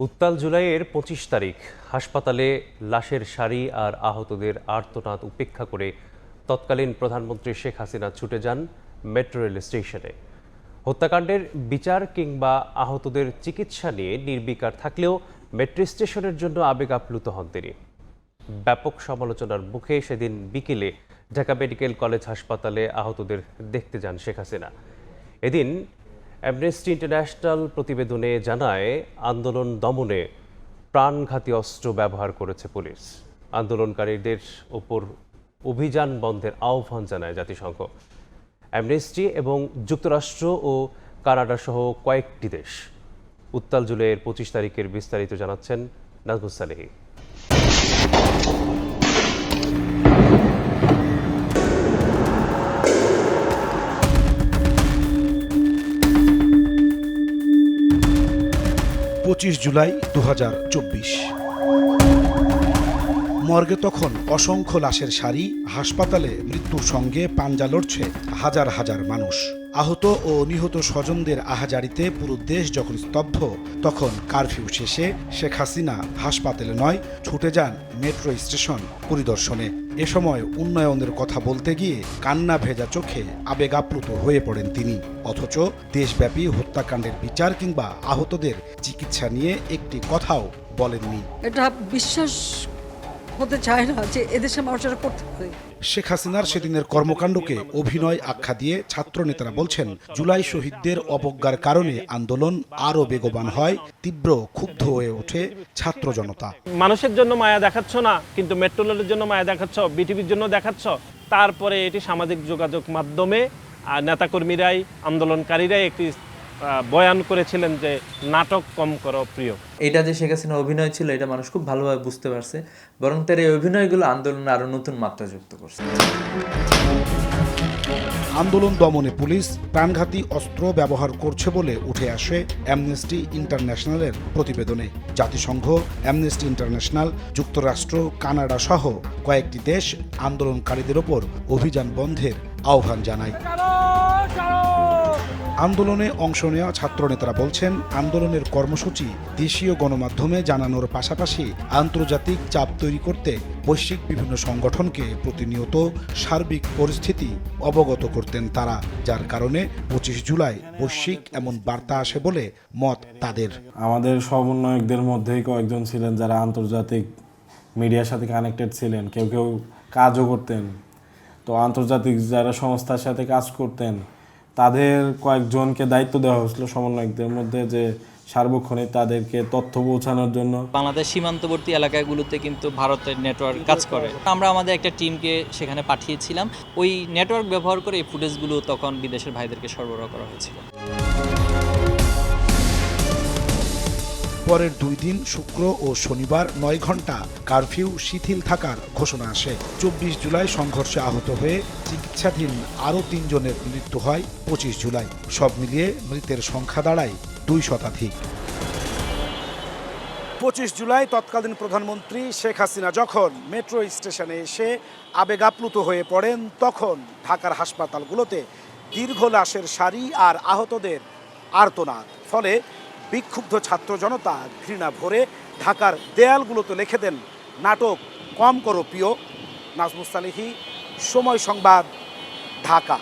উত্তাল জুলাইয়ের ২৫ তারিখ হাসপাতালে লাশের সারি আর আহতদের আর্তনাদ উপেক্ষা করে তৎকালীন প্রধানমন্ত্রী শেখ হাসিনা ছুটে যান মেট্রো রেল স্টেশনে। হত্যাকাণ্ডের বিচার কিংবা আহতদের চিকিৎসা নিয়ে নির্বিকার থাকলেও মেট্রো স্টেশনের জন্য আবেগ আপ্লুত হন তিনি। ব্যাপক সমালোচনার মুখে সেদিন বিকেলে ঢাকা মেডিকেল কলেজ হাসপাতালে আহতদের দেখতে যান শেখ হাসিনা। এদিন অ্যামনেস্টি ইন্টারন্যাশনাল প্রতিবেদনে জানায়, আন্দোলন দমনে প্রাণঘাতী অস্ত্র ব্যবহার করেছে পুলিশ। আন্দোলনকারীদের ওপর অভিযান বন্ধের আহ্বান জানায় জাতিসংঘ। অ্যামনেস্টি এবং যুক্তরাষ্ট্র ও কানাডা সহ কয়েকটি দেশ। উত্তাল জুলাইয়ের ২৫ তারিখের বিস্তারিত জানাচ্ছেন নাজমুস সালেহী। ২৫ জুলাই ২০২৪। মর্গে তখন অসংখ্য লাশের সারি, হাসপাতালে মৃত্যুর সঙ্গে পাঞ্জা লড়ছে হাজার হাজার মানুষ। আহত ও নিহত স্বজনদের আহাজারিতে পুরো দেশ যখন স্তব্ধ, তখন কারফিউ শেষে শেখ হাসিনা হাসপাতালে নয়, ছুটে যান মেট্রো স্টেশন পরিদর্শনে। এ সময় উন্নয়নের কথা বলতে গিয়ে কান্না ভেজা চোখে আবেগ আপ্লুত হয়ে পড়েন তিনি। অথচ দেশব্যাপী হত্যাকাণ্ডের বিচার কিংবা আহতদের চিকিৎসা নিয়ে একটি কথাও বলেননি। এটা বিশ্বাস হতে চায় না যে এদেশে মানুষেরা করতে পারে। শেখ হাসিনার সেদিনের কর্মকাণ্ডকে অভিনয় আখ্যা দিয়ে ছাত্রনেতারা বলছেন, জুলাই শহীদদের অবজ্ঞার কারণে আন্দোলন আরও বেগবান হয়, তীব্র ক্ষুব্ধ হয়ে ওঠে ছাত্র জনতা। মানুষের জন্য মায়া দেখাচ্ছ না, কিন্তু মেট্রো রেলের জন্য মায়া দেখাচ্ছ, বিটিভির জন্য দেখাচ্ছ। তারপরে এটি সামাজিক যোগাযোগ মাধ্যমে নেতাকর্মীরাই, আন্দোলনকারীরাই একটি বয়ান করেছিলেন যে নাটক কম করো প্রিয়। এটা যে শেখ হাসিনার অভিনয় ছিল, এটা মানুষ খুব ভালোভাবে বুঝতে পারছে, বরং তার এই অভিনয়গুলো আন্দোলনে আরো নতুন মাত্রা যুক্ত করছে। আন্দোলন দমনে পুলিশ প্রাণঘাতী অস্ত্র ব্যবহার করছে বলে উঠে আসে অ্যামনেস্টি ইন্টারন্যাশনালের প্রতিবেদনে। জাতিসংঘ, অ্যামনেস্টি ইন্টারন্যাশনাল, যুক্তরাষ্ট্র, কানাডা সহ কয়েকটি দেশ আন্দোলনকারীদের ওপর অভিযান বন্ধের আহ্বান জানায়। আন্দোলনে অংশ নেওয়া ছাত্রনেতারা বলছেন, আন্দোলনের কর্মসূচি দেশীয় গণমাধ্যমে জানানোর পাশাপাশি আন্তর্জাতিক চাপ তৈরি করতে বৈশ্বিক বিভিন্ন সংগঠনকে প্রতিনিয়ত সার্বিক পরিস্থিতি অবগত করতেন তারা, যার কারণে ২৫ জুলাই বৈশ্বিক এমন বার্তা আসে বলে মত তাদের। আমাদের সমন্বয়কদের মধ্যেই কয়েকজন ছিলেন যারা আন্তর্জাতিক মিডিয়ার সাথে কানেক্টেড ছিলেন, কেউ কেউ কাজও করতেন। তো আন্তর্জাতিক যারা সংস্থার সাথে কাজ করতেন, তাদের কয়েকজনকে দায়িত্ব দেওয়া হয়েছিল সমন্বয়কদের মধ্যে, যে সার্বক্ষণিক তাদেরকে তথ্য পৌঁছানোর জন্য। বাংলাদেশ সীমান্তবর্তী এলাকাগুলোতে কিন্তু ভারতের নেটওয়ার্ক কাজ করে। আমরা আমাদের একটা টিমকে সেখানে পাঠিয়েছিলাম। ওই নেটওয়ার্ক ব্যবহার করে এই ফুটেজগুলো তখন বিদেশের ভাইদেরকে সরবরাহ করা হয়েছিল। পরের ২ দিন শুক্র ও শনিবার ৯ ঘণ্টা কারফিউ শিথিল থাকার ঘোষণা আসে। ২৪ জুলাই সংঘর্ষে আহত হয়ে চিকিৎসাধীন আরও ৩ জনের মৃত্যু হয় ২৫ জুলাই। সব মিলিয়ে মৃতের সংখ্যা দাঁড়ায় ২ শতাধিক। ২৫ জুলাই তৎকালীন প্রধানমন্ত্রী শেখ হাসিনা যখন মেট্রো স্টেশনে এসে আবেগ আপ্লুত হয়ে পড়েন, তখন ঢাকার হাসপাতালগুলোতে দীর্ঘ লাশের সারি আর আহতদের আর্তনাদ। ফলে বিক্ষুব্ধ ছাত্র জনতা ঘৃণা ভরে ঢাকার দেয়ালগুলোতে লিখে দেন, নাটক কম করো প্রিয়। নাজমুস সালেহী, সময় সংবাদ, ঢাকা।